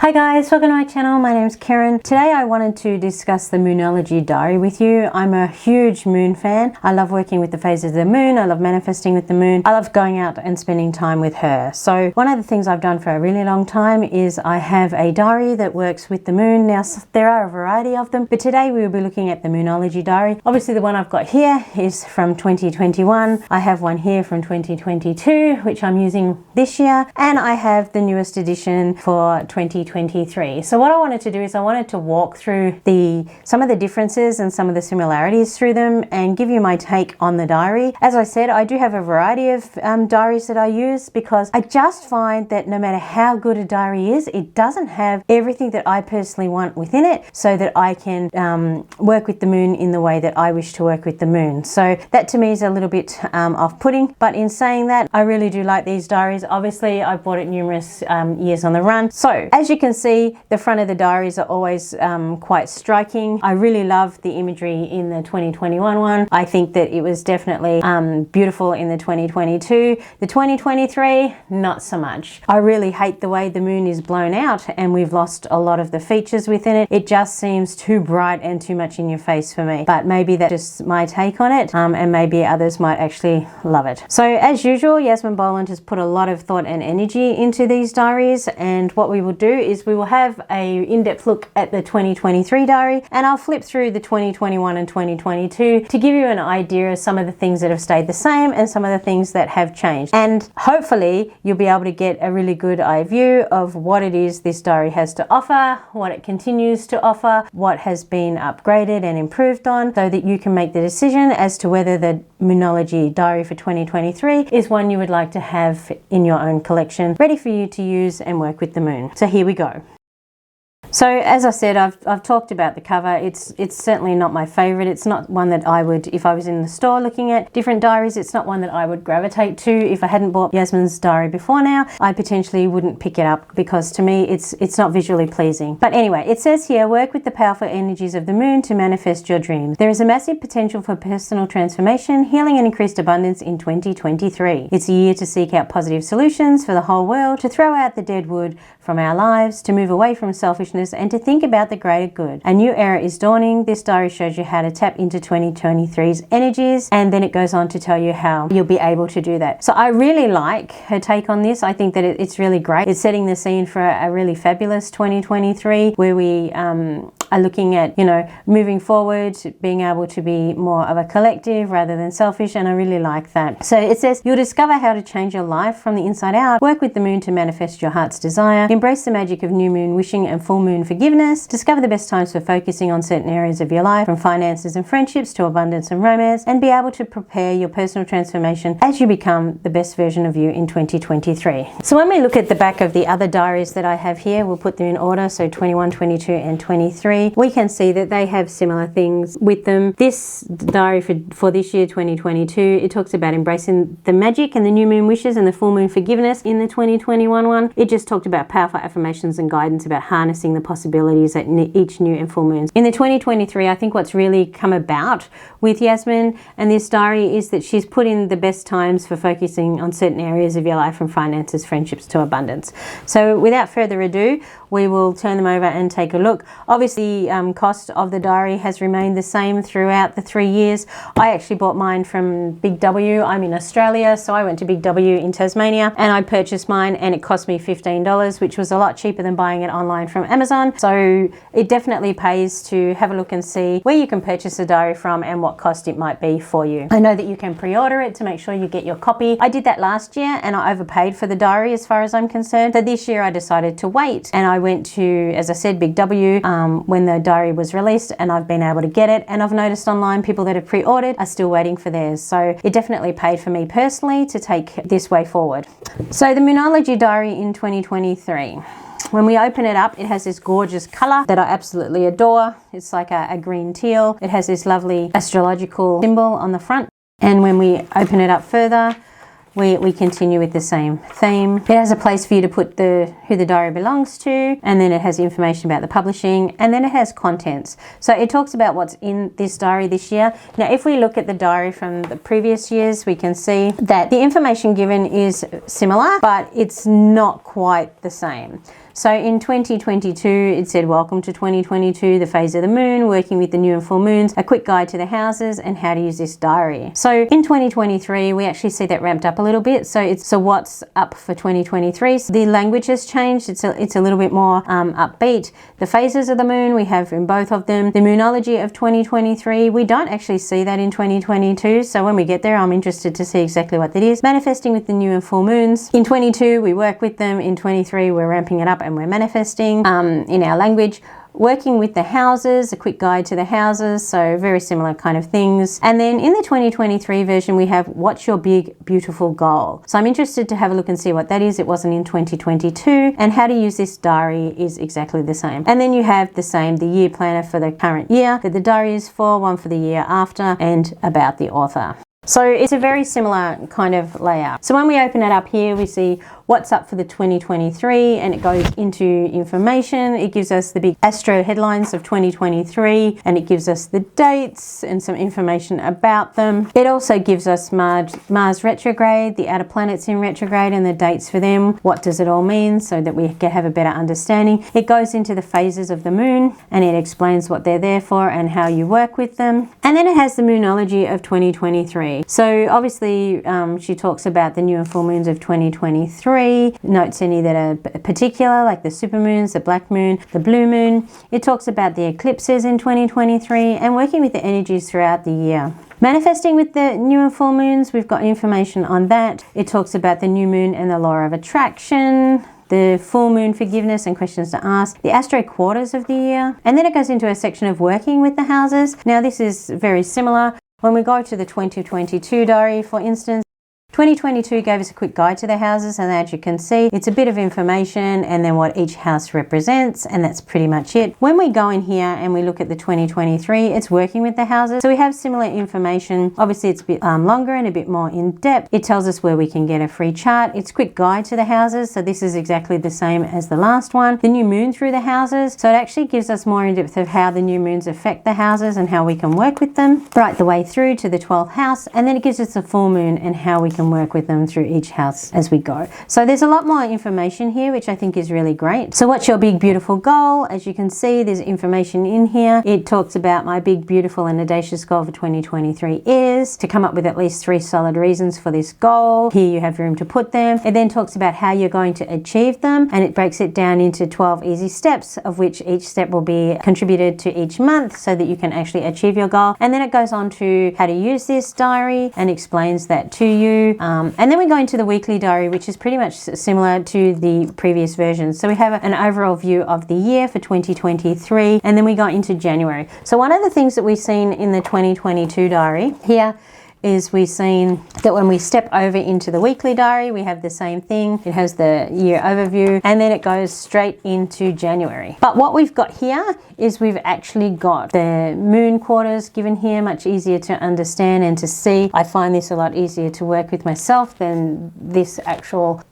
Hi guys, welcome to my channel. My name is Karen. Today I wanted to discuss the Moonology Diary with you. I'm a huge moon fan. I love working with the phases of the moon. I love manifesting with the moon. I love going out and spending time with her. So one of the things I've done for a really long time is I have a diary that works with the moon. Now there are a variety of them, but today we will be looking at the Moonology Diary. Obviously the one I've got here is from 2021. I have one here from 2022, which I'm using this year, and I have the newest edition for 2023. So what I wanted to do is I wanted to walk through some of the differences and some of the similarities through them and give you my take on the diary. As I said, I do have a variety of diaries that I use because I just find that no matter how good a diary is, it doesn't have everything that I personally want within it so that I can work with the moon in the way that I wish to work with the moon. So that to me is a little bit off-putting, but in saying that, I really do like these diaries. Obviously, I've bought it numerous years on the run. So as you can see, the front of the diaries are always quite striking. I really love the imagery in the 2021 one. I think that it was definitely beautiful in the 2022. The 2023, not so much. I really hate the way the moon is blown out and we've lost a lot of the features within it. It just seems too bright and too much in your face for me. But maybe that's just my take on it, and maybe others might actually love it. So as usual, Yasmin Boland has put a lot of thought and energy into these diaries, and what we will do is we will have a in-depth look at the 2023 diary, and I'll flip through the 2021 and 2022 to give you an idea of some of the things that have stayed the same and some of the things that have changed. And hopefully you'll be able to get a really good eye view of what it is this diary has to offer, what it continues to offer, what has been upgraded and improved on, so that you can make the decision as to whether the Moonology Diary for 2023 is one you would like to have in your own collection, ready for you to use and work with the moon. So here we go. So as I said, I've talked about the cover. It's certainly not my favorite. It's not one that I would, if I was in the store looking at different diaries, it's not one that I would gravitate to. If I hadn't bought Yasmin's diary before now, I potentially wouldn't pick it up because to me it's not visually pleasing. But anyway, it says here, work with the powerful energies of the moon to manifest your dreams. There is a massive potential for personal transformation, healing and increased abundance in 2023. It's a year to seek out positive solutions for the whole world, to throw out the dead wood from our lives, to move away from selfishness and to think about the greater good. A new era is dawning. This diary shows you how to tap into 2023's energies, and then it goes on to tell you how you'll be able to do that. So I really like her take on this. I think that it's really great. It's setting the scene for a really fabulous 2023 where we are looking at, moving forward, being able to be more of a collective rather than selfish, and I really like that. So it says, you'll discover how to change your life from the inside out, work with the moon to manifest your heart's desire, embrace the magic of new moon wishing and full moon forgiveness, discover the best times for focusing on certain areas of your life, from finances and friendships to abundance and romance, and be able to prepare your personal transformation as you become the best version of you in 2023. So when we look at the back of the other diaries that I have here, we'll put them in order, so 21, 22 and 23. We can see that they have similar things with them. This diary for this year, 2022, it talks about embracing the magic and the new moon wishes and the full moon forgiveness. In the 2021 one, it just talked about powerful affirmations and guidance about harnessing the possibilities at each new and full moons. In the 2023, I think what's really come about with Yasmin and this diary is that she's put in the best times for focusing on certain areas of your life, from finances, friendships to abundance. So without further ado, we will turn them over and take a look. Obviously, cost of the diary has remained the same throughout the 3 years. I actually bought mine from BigW. I'm in Australia, so I went to BigW in Tasmania and I purchased mine, and it cost me $15, which was a lot cheaper than buying it online from Amazon. So it definitely pays to have a look and see where you can purchase a diary from and what cost it might be for you. I know that you can pre-order it to make sure you get your copy. I did that last year and I overpaid for the diary as far as I'm concerned. So this year I decided to wait, and I went to, as I said, BigW when the diary was released, and I've been able to get it, and I've noticed online people that have pre-ordered are still waiting for theirs. So it definitely paid for me personally to take this way forward. So the Moonology Diary in 2023. When we open it up, it has this gorgeous color that I absolutely adore. It's like a green teal. It has this lovely astrological symbol on the front. And when we open it up further, we continue with the same theme. It has a place for you to put who the diary belongs to, and then it has information about the publishing, and then it has contents. So it talks about what's in this diary this year. Now, if we look at the diary from the previous years, we can see that the information given is similar, but it's not quite the same. So in 2022, it said, welcome to 2022, the phase of the moon, working with the new and full moons, a quick guide to the houses and how to use this diary. So in 2023, we actually see that ramped up a little bit. So what's up for 2023? So the language has changed. It's a little bit more upbeat. The phases of the moon, we have in both of them. The Moonology of 2023, we don't actually see that in 2022. So when we get there, I'm interested to see exactly what that is. Manifesting with the new and full moons. In 22, we work with them. In 23, we're ramping it up and we're manifesting in our language. Working with the houses, a quick guide to the houses, so very similar kind of things. And then in the 2023 version, we have what's your big, beautiful goal? So I'm interested to have a look and see what that is. It wasn't in 2022. And how to use this diary is exactly the same. And then you have the same, the year planner for the current year that the diary is for, one for the year after, and about the author. So it's a very similar kind of layout. So when we open it up here, we see what's up for the 2023 and it goes into information. It gives us the big astro headlines of 2023 and it gives us the dates and some information about them. It also gives us Mars retrograde, the outer planets in retrograde and the dates for them. What does it all mean so that we can have a better understanding. It goes into the phases of the moon and it explains what they're there for and how you work with them. And then it has the Moonology of 2023. So obviously she talks about the new and full moons of 2023. Notes any that are particular, like the supermoons, the black moon, the blue moon. It talks about the eclipses in 2023 and working with the energies throughout the year. Manifesting with the new and full moons, we've got information on that. It talks about the new moon and the law of attraction, the full moon forgiveness and questions to ask, the astro quarters of the year, and then it goes into a section of working with the houses. Now this is very similar. When we go to the 2022 diary, for instance, 2022 gave us a quick guide to the houses, and as you can see, it's a bit of information and then what each house represents, and that's pretty much it. When we go in here and we look at the 2023, it's working with the houses. So we have similar information. Obviously, it's a bit longer and a bit more in depth. It tells us where we can get a free chart. It's a quick guide to the houses. So this is exactly the same as the last one. The new moon through the houses. So it actually gives us more in depth of how the new moons affect the houses and how we can work with them right the way through to the 12th house. And then it gives us the full moon and how we can work with them through each house as we go. So there's a lot more information here, which I think is really great. So what's your big beautiful goal? As you can see, there's information in here. It talks about my big beautiful and audacious goal for 2023 is to come up with at least 3 solid reasons for this goal. Here you have room to put them. It then talks about how you're going to achieve them, and it breaks it down into 12 easy steps, of which each step will be contributed to each month so that you can actually achieve your goal. And then it goes on to how to use this diary and explains that to you. And then we go into the weekly diary, which is pretty much similar to the previous version. So we have an overall view of the year for 2023, and then we go into January. So one of the things that we've seen in the 2022 diary here is we've seen that when we step over into the weekly diary, we have the same thing. It has the year overview and then it goes straight into January. But what we've got here is we've actually got the moon quarters given here, much easier to understand and to see. I find this a lot easier to work with myself than this actual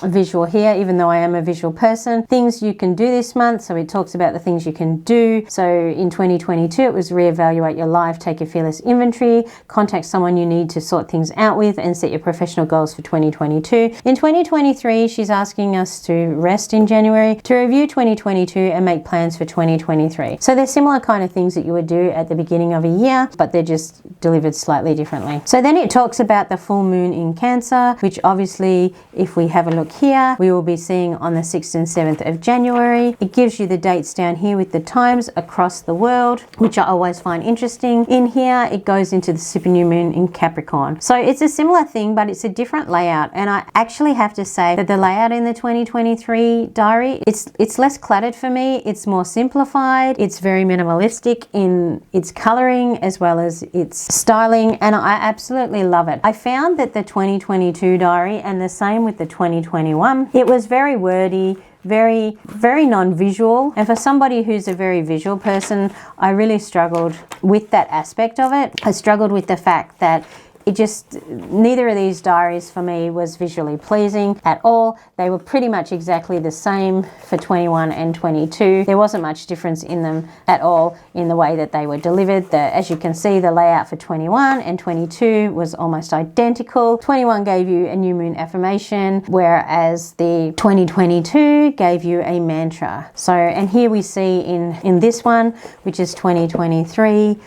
visual here, even though I am a visual person. Things you can do this month. So it talks about the things you can do. So in 2022, it was reevaluate your life, take a fearless inventory, contact someone you need to sort things out with, and set your professional goals for 2022. In 2023, she's asking us to rest in January, to review 2022 and make plans for 2023. So they're similar kind of things that you would do at the beginning of a year, but they're just delivered slightly differently. So then it talks about the full moon in Cancer, which obviously, if we have a look here, we will be seeing on the 6th and 7th of January. It gives you the dates down here with the times across the world, which I always find interesting. In here, it goes into the super new moon in Capricorn. So it's a similar thing, but it's a different layout. And I actually have to say that the layout in the 2023 diary, it's less cluttered for me. It's more simplified. It's very minimalistic in its coloring as well as its styling. And I absolutely love it. I found that the 2022 diary, and the same with the 2021, it was very wordy, very non-visual, and for somebody who's a very visual person, I really struggled with that aspect of it. I struggled with the fact that neither of these diaries for me was visually pleasing at all. They were pretty much exactly the same for 21 and 22. There wasn't much difference in them at all in the way that they were delivered. As you can see, the layout for 21 and 22 was almost identical. 21 gave you a new moon affirmation, whereas the 2022 gave you a mantra. So, and here we see in this one, which is 2023,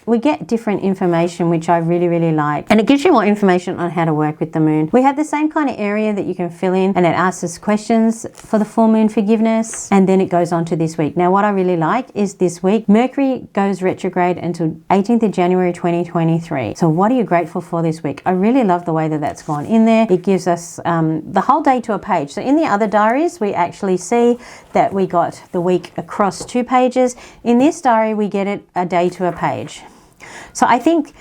we get different information, which I really, really like. And it gives you more information on how to work with the moon. We have the same kind of area that you can fill in, and it asks us questions for the full moon forgiveness. And then it goes on to this week. Now, what I really like is this week, Mercury goes retrograde until 18th of January 2023. So what are you grateful for this week? I really love the way that that's gone in there. It gives us the whole day to a page. So in the other diaries, we actually see that we got the week across 2 pages. In this diary, we get it a day to a page. So I think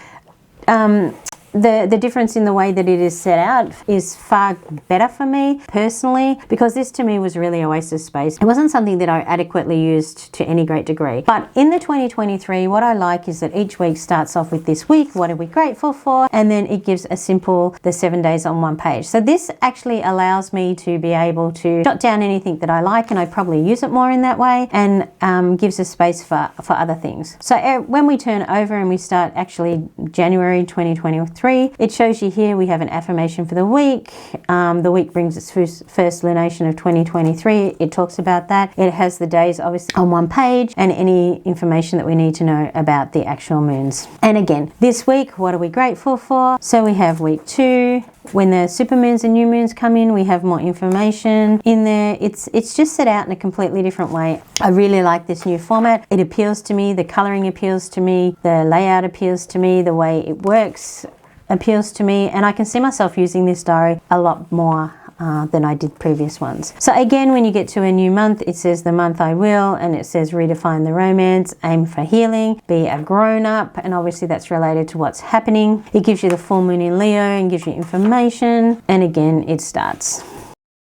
the difference in the way that it is set out is far better for me personally, because this to me was really a waste of space. It wasn't something that I adequately used to any great degree. But in the 2023, what I like is that each week starts off with this week, what are we grateful for? And then it gives a simple, the 7 days on one page. So this actually allows me to be able to jot down anything that I like, and I probably use it more in that way, and gives us space for other things. So when we turn over and we start actually January 2023, it shows you here we have an affirmation for the week. The week brings its first lunation of 2023. It talks about that. It has the days obviously on one page and any information that we need to know about the actual moons. And again, this week, what are we grateful for? So we have week 2. When the supermoons and new moons come in, we have more information in there. It's just set out in a completely different way. I really like this new format. It appeals to me. The coloring appeals to me. The layout appeals to me. The way it works appeals to me, and I can see myself using this diary a lot more than I did previous ones. So again, when you get to a new month, it says the month I will, and it says redefine the romance, aim for healing, be a grown-up, and obviously that's related to what's happening. It gives you the full moon in Leo and gives you information, and again it starts.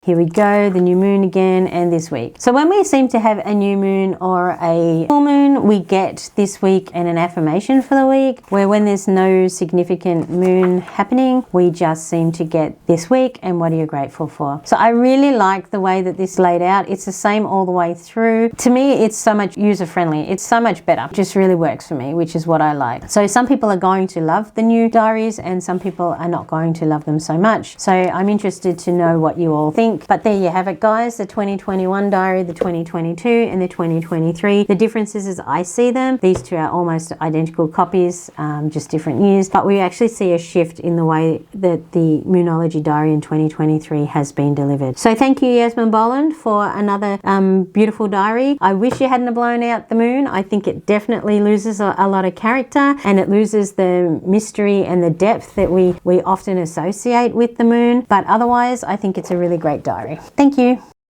Here we go, the new moon again, and this week. So when we seem to have a new moon or a full moon, we get this week and an affirmation for the week, where when there's no significant moon happening, we just seem to get this week and what are you grateful for. So I really like the way that this laid out. It's the same all the way through. To me, it's so much user-friendly. It's so much better. It just really works for me, which is what I like. So some people are going to love the new diaries and some people are not going to love them so much. So I'm interested to know what you all think. But there you have it, guys, the 2021 diary, the 2022 and the 2023. The differences as I see them, these two are almost identical copies, just different years, but we actually see a shift in the way that the Moonology Diary in 2023 has been delivered. So thank you, Yasmin Boland, for another beautiful diary. I wish you hadn't blown out the moon. I think it definitely loses a lot of character, and it loses the mystery and the depth that we often associate with the moon, but otherwise I think it's a really great diary. Thank you.